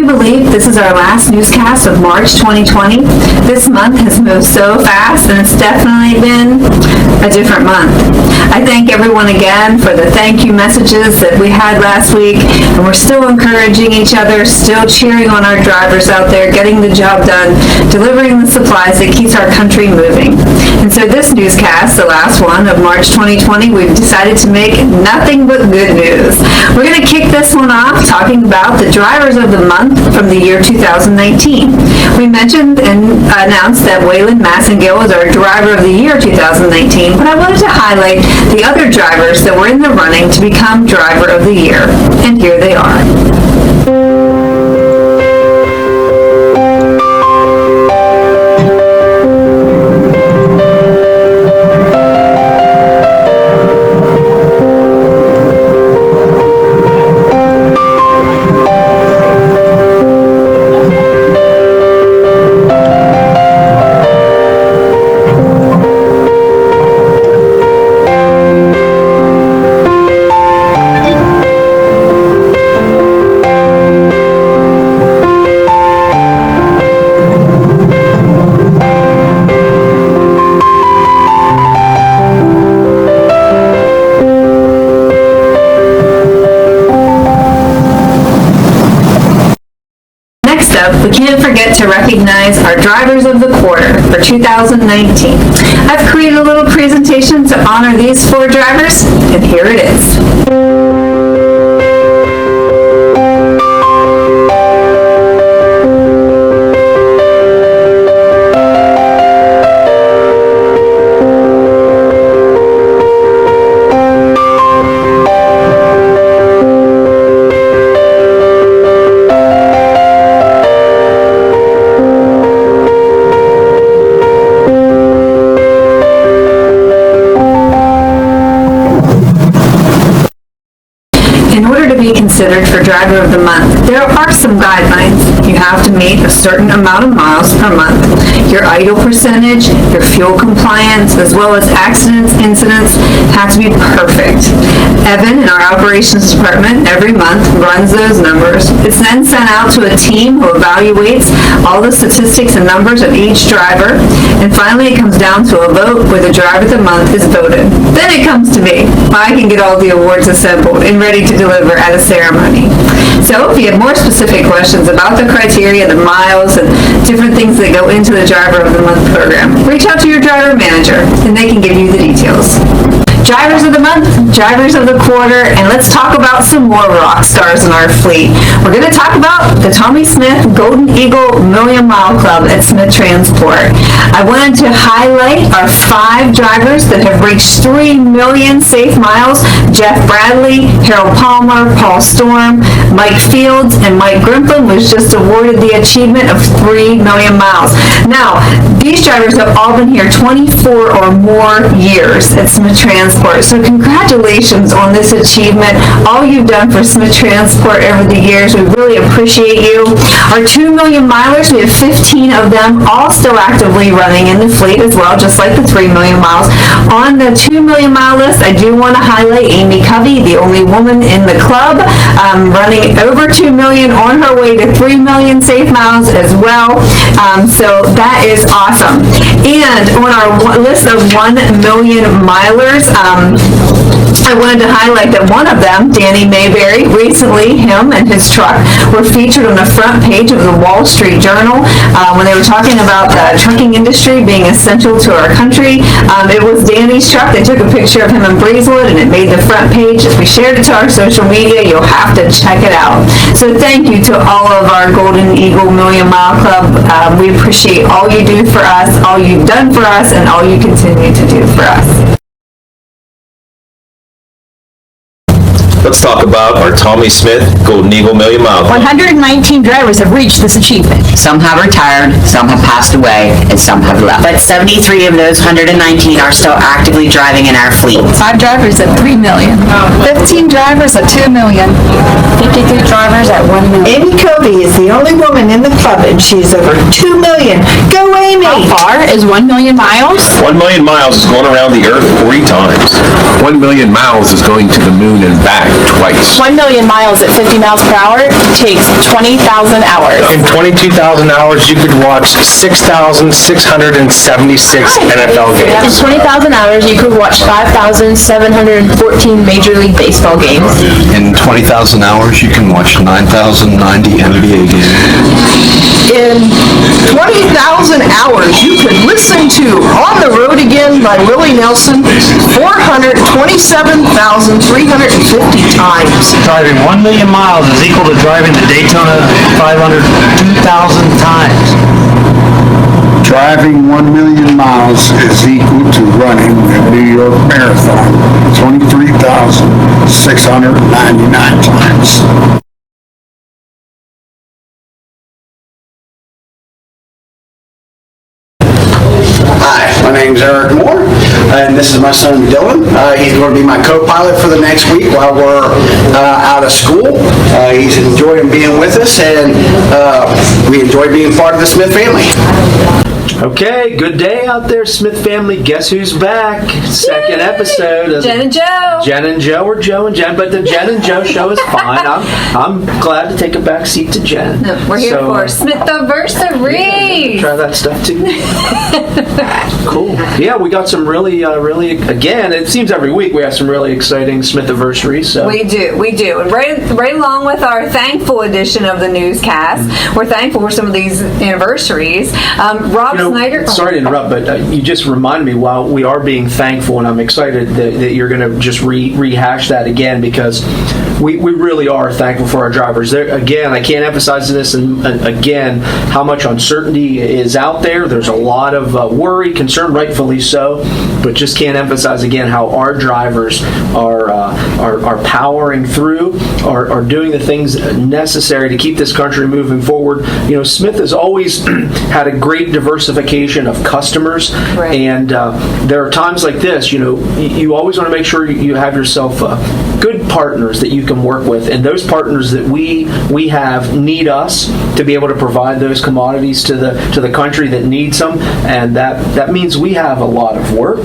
believe this is our last newscast of March 2020? This month has moved so fast, and it's definitely been a different month. I thank everyone again for the thank you messages that we had last week, and we're still encouraging each other, still cheering on our drivers out there, getting the job done, delivering the supplies that keeps our country moving. And so this newscast, the last one of March 2020, we've decided to make nothing but good news. We're going to kick this one off talking about the drivers of the month from the year 2019. We mentioned and announced that Waylon Massengill is our driver of the year 2019, but I wanted to highlight the other drivers that were in the running to become driver of the year, and here they are. We can't forget to recognize our drivers of the quarter for 2019. I've created a little presentation to honor these 4 drivers, and here it is. Considered for driver of the month, there are some guidelines. You have to meet a certain amount of miles per month. Your idle percentage, your fuel compliance, as well as accidents, incidents have to be perfect. Evan in our operations department every month runs those numbers. It's then sent out to a team who evaluates all the statistics and numbers of each driver, and finally it comes down to a vote where the driver of the month is voted. Then it comes to me. I can get all the awards assembled and ready to deliver at a ceremony. So if you have more specific questions about the criteria, the miles, and different things that go into the Driver of the Month program, reach out to your driver manager and they can give you the details. Drivers of the month, drivers of the quarter, and let's talk about some more rock stars in our fleet. We're going to talk about the Tommy Smith Golden Eagle Million Mile Club at Smith Transport. I wanted to highlight our 5 drivers that have reached 3 million safe miles: Jeff Bradley, Harold Palmer, Paul Storm, Mike Fields, and Mike Grimplin was just awarded the achievement of 3 million miles. Now, these drivers have all been here 24 or more years at Smith Transport. So congratulations on this achievement. All you've done for Smith Transport over the years, we really appreciate you. Our 2 million milers, we have 15 of them all still actively running in the fleet as well, just like the 3 million miles. On the 2 million mile list, I do want to highlight Amy Covey, the only woman in the club, running over 2 million on her way to 3 million safe miles as well. So that is awesome. And on our list of 1 million milers, I wanted to highlight that one of them, Danny Mayberry, recently, him and his truck were featured on the front page of the Wall Street Journal when they were talking about the trucking industry being essential to our country. It was Danny's truck. They took a picture of him in Breezewood and it made the front page. If we shared it to our social media, you'll have to check it out. So thank you to all of our Golden Eagle Million Mile Club. We appreciate all you do for us, all you've done for us, and all you continue to do for us. Let's talk about our Tommy Smith Golden Eagle Million Mile Club. 119 drivers have reached this achievement. Some have retired, some have passed away, and some have left. But 73 of those 119 are still actively driving in our fleet. 5 drivers at 3 million. 15 drivers at 2 million. 53 drivers at 1 million. Amy Covey is the only woman in the club, and she's over 2 million. Go, Amy! How far is 1 million miles? 1 million miles is going around the earth 3 times. 1 million miles is going to the moon and back twice. 1 million miles at 50 miles per hour takes 20,000 hours. In 22,000 hours, you could watch 6,676 NFL In games. 20,000 hours, you could watch 5,714 Major League Baseball games. In 20,000 hours, you can watch 9,090 NBA games. In 20,000 hours, you could listen to On the Road Again by Willie Nelson 427,350 times. Driving 1 million miles is equal to driving the Daytona 500 2,000 times. Driving 1 million miles is equal to running the New York Marathon 23,699 times. Hi, my name's Eric Moore, and this is my son Dylan. He's going to be my co-pilot for the next week while we're out of school. He's enjoying being with us, and we enjoy being part of the Smith family. Okay, good day out there, Smith family. Guess who's back? Second episode of Jen and Joe. Jen and Joe, or Joe and Jen, but the Jen and Joe show is fine. I'm glad to take a back seat to Jen. We're here for Smith-A-Versaries. Try that stuff too. Cool. Yeah, we got some really, again, it seems every week we have some really exciting Smith-A-Versaries. So. We do. And right along with our thankful edition of the Newscast, we're thankful for some of these anniversaries. Rob Snyder. Sorry to interrupt, but you just reminded me, while we are being thankful, and I'm excited that you're going to just rehash that again, because we really are thankful for our drivers. Again, I can't emphasize this, and again, how much uncertainty is out there. There's a lot of worry, concern, rightfully so, but just can't emphasize again how our drivers are powering through, are doing the things necessary to keep this country moving forward. You know, Smith has always had a great diversification of customers, right. And there are times like this, you know, you always want to make sure you have yourself good partners that you can work with, and those partners that we have need us to be able to provide those commodities to the country that needs them, and that means we have a lot of work.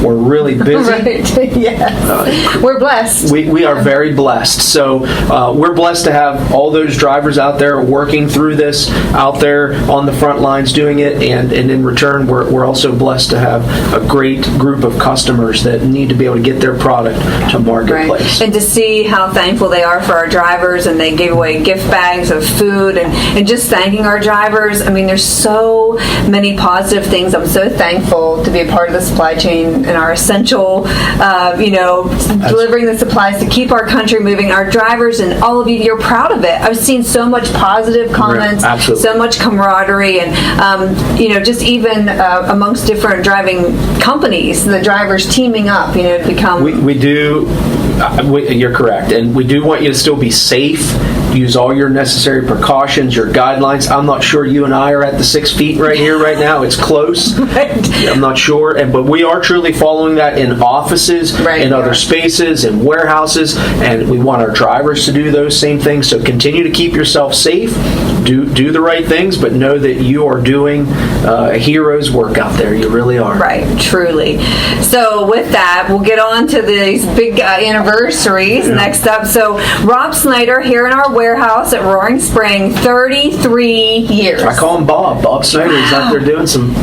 We're really busy. Right. Yes. We're blessed. We are very blessed. So we're blessed to have all those drivers out there working through this, out there on the front lines doing it, and in return, we're also blessed to have a great group of customers that need to be able to get their product to marketplace. Right. And to see how thankful they are for our drivers, and they gave away gift bags of food, and just thanking our drivers. I mean, there's so many positive things. I'm so thankful to be a part of the supply chain and our essential, delivering the supplies to keep our country moving. Our drivers and all of you, you're proud of it. I've seen so much positive comments, so much camaraderie, and just even amongst different driving companies, the drivers teaming up, to become. We do. You're correct, and we do want you to still be safe. Use all your necessary precautions, your guidelines. I'm not sure you and I are at the 6 feet right here, right now. It's close. Right. I'm not sure, but we are truly following that in offices, in other spaces, in warehouses, and we want our drivers to do those same things. So continue to keep yourself safe. Do the right things, but know that you are doing a hero's work out there. You really are. Right, truly. So with that, we'll get on to these big anniversaries next up. So Rob Snyder here in our warehouse at Roaring Spring, 33 years. I call him Bob. Bob Snyder. He's out there doing some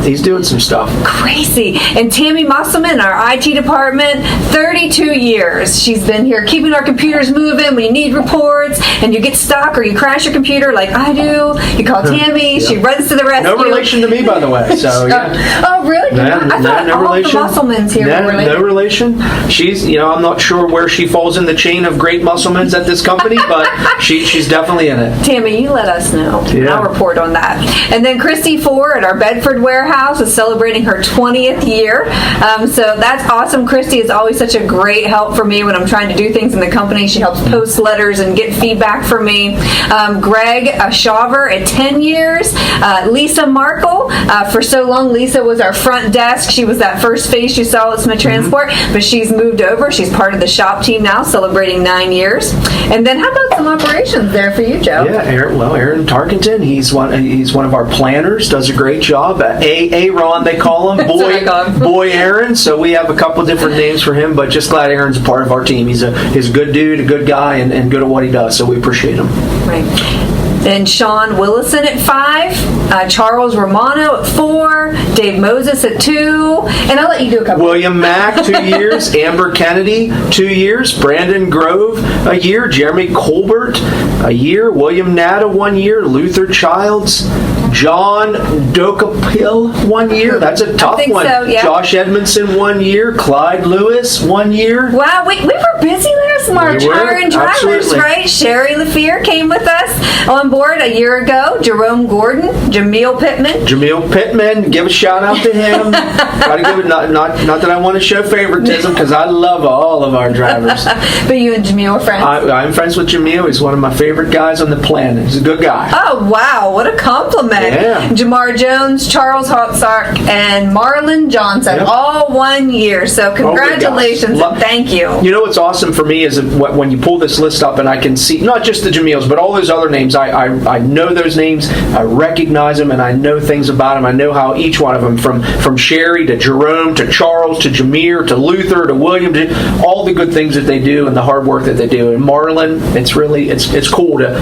stuff. Crazy. And Tammy Musselman, our IT department, 32 years. She's been here keeping our computers moving when you need reports and you get stuck or you crash your computer like I do. You call Tammy. She runs to the rescue. No relation to me, by the way. So yeah. Oh, really? I thought all relation. of the Musselmans here were related. No relation. She's, I'm not sure where she falls in the chain of great Musselmans at this company, but she's definitely in it. Tammy, you let us know. Yeah. I'll report on that. And then Christy Ford at our Bedford warehouse is celebrating her 20th year. So that's awesome. Christy is always such a great help for me when I'm trying to do things in the company. She helps post letters and get feedback back for me. Greg Shaver at 10 years. Lisa Markle, for so long, Lisa was our front desk. She was that first face you saw at Smith Transport, but she's moved over. She's part of the shop team now, celebrating 9 years. And then how about some operations there for you, Joe? Yeah, Aaron Tarkenton, he's one of our planners, does a great job. Aaron, they call him, boy Aaron. So we have a couple different names for him, but just glad Aaron's a part of our team. He's a good dude, a good guy, and good at what he does, so we appreciate him. Right. And Sean Willison at 5, Charles Romano at 4, Dave Moses at 2, and I'll let you do a couple. William Mack, 2 years, Amber Kennedy, 2 years, Brandon Grove, a year, Jeremy Colbert, a year, William Nada, 1 year, Luther Childs, John Dokapil, 1 year. That's a tough one. So, yeah. Josh Edmondson, 1 year, Clyde Lewis, 1 year. Wow, we were busy last March, hiring drivers, absolutely. right? Sherry Lafere came with us on board a year ago. Jerome Gordon, Jameel Pittman, give a shout out to him. Try to give it, not that I want to show favoritism, because I love all of our drivers. But you and Jameel are friends? I'm friends with Jameel. He's one of my favorite guys on the planet. He's a good guy. Oh, wow, what a compliment. Yeah. Jamar Jones, Charles Hotzark, and Marlon Johnson, all 1 year. So congratulations and thank you. You know what's awesome for me is when you pull this list up and I can see, not just the Jameels, but all those other names, I know those names, I recognize them, and I know things about them. I know how each one of them, from Sherry to Jerome to Charles to Jameer to Luther to William, to all the good things that they do and the hard work that they do. And Marlon, it's cool to...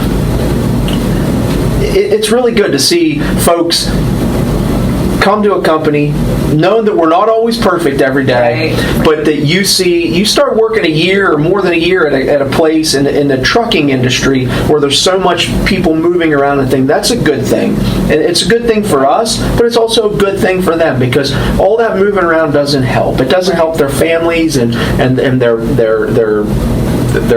It's really good to see folks come to a company knowing that we're not always perfect every day, but that you start working a year or more than a year at a place in the trucking industry where there's so much people moving around and things. That's a good thing. And it's a good thing for us, but it's also a good thing for them, because all that moving around doesn't help. It doesn't help their families and their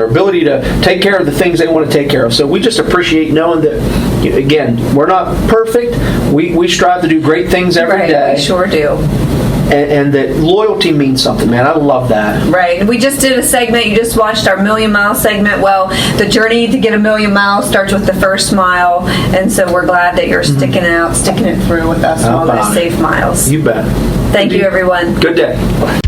ability to take care of the things they want to take care of. So we just appreciate knowing that, again, we're not perfect. We strive to do great things every day. We sure do. And that loyalty means something, man. I love that. Right. We just did a segment. You just watched our 1,000,000 mile segment. Well, the journey to get 1,000,000 miles starts with the first mile, and so we're glad that you're sticking it through with us on those safe miles. You bet. Thank you, everyone. Good day. Bye.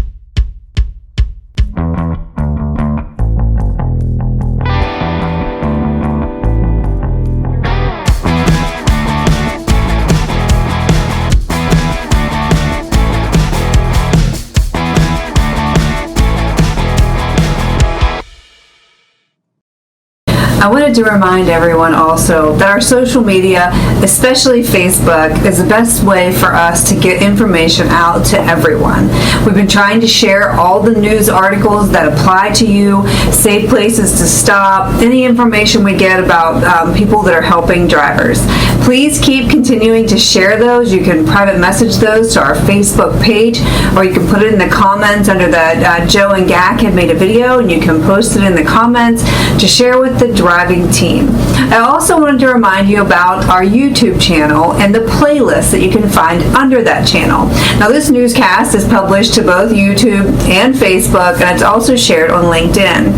I wanted to remind everyone also that our social media, especially Facebook, is the best way for us to get information out to everyone. We've been trying to share all the news articles that apply to you, safe places to stop, any information we get about people that are helping drivers. Please keep continuing to share those. You can private message those to our Facebook page, or you can put it in the comments under the Joe and Gak had made a video, and you can post it in the comments to share with the driving team. I also wanted to remind you about our YouTube channel and the playlist that you can find under that channel. Now, this newscast is published to both YouTube and Facebook, and it's also shared on LinkedIn.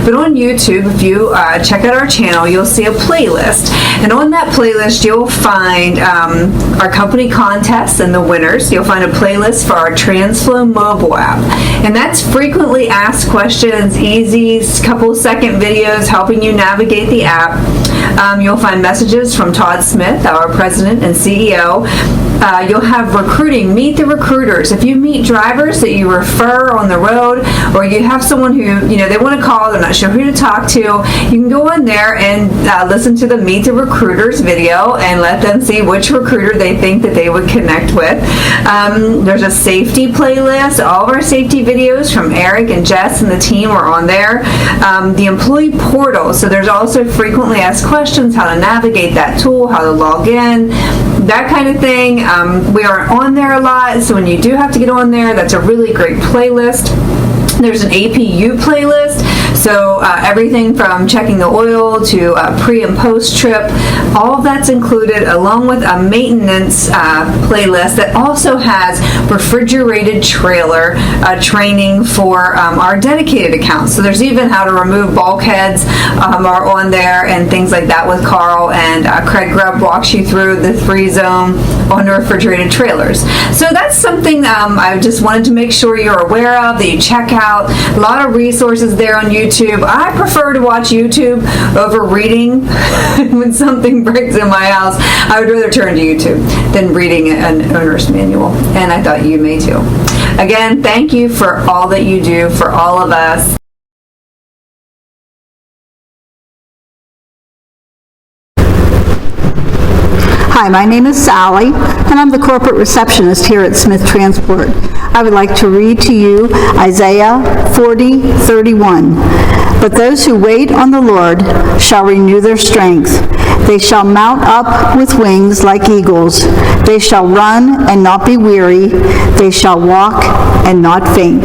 But on YouTube, if you check out our channel, you'll see a playlist. And on that playlist, you'll find our company contests and the winners. You'll find a playlist for our TransFlow mobile app. And that's frequently asked questions, easy, couple-second videos helping you navigate the app. You'll find messages from Todd Smith, our president and CEO. You'll have recruiting, meet the recruiters. If you meet drivers that you refer on the road, or you have someone who, they want to call, they're not sure who to talk to, you can go in there and listen to the Meet the Recruiters video and let them see which recruiter they think that they would connect with. There's a safety playlist. All of our safety videos from Eric and Jess and the team are on there. The employee portal, so there's also frequently asked questions, how to navigate that tool, how to log in, that kind of thing. We are on there a lot, so when you do have to get on there, that's a really great playlist. There's an APU playlist, so everything from checking the oil to pre and post trip, all of that's included, along with a maintenance playlist that also has refrigerated trailer training for our dedicated accounts. So there's even how to remove bulkheads are on there and things like that with Carl, and Craig Grubb walks you through the 3-zone on the refrigerated trailers. So that's something I just wanted to make sure you're aware of, that you check out. A lot of resources there on YouTube. I prefer to watch YouTube over reading. When something breaks in my house, I would rather turn to YouTube than reading an owner's manual, and I thought you may too. Again, thank you for all that you do for all of us. Hi, my name is Sally, and I'm the corporate receptionist here at Smith Transport. I would like to read to you Isaiah 40:31. But those who wait on the Lord shall renew their strength. They shall mount up with wings like eagles. They shall run and not be weary. They shall walk and not faint.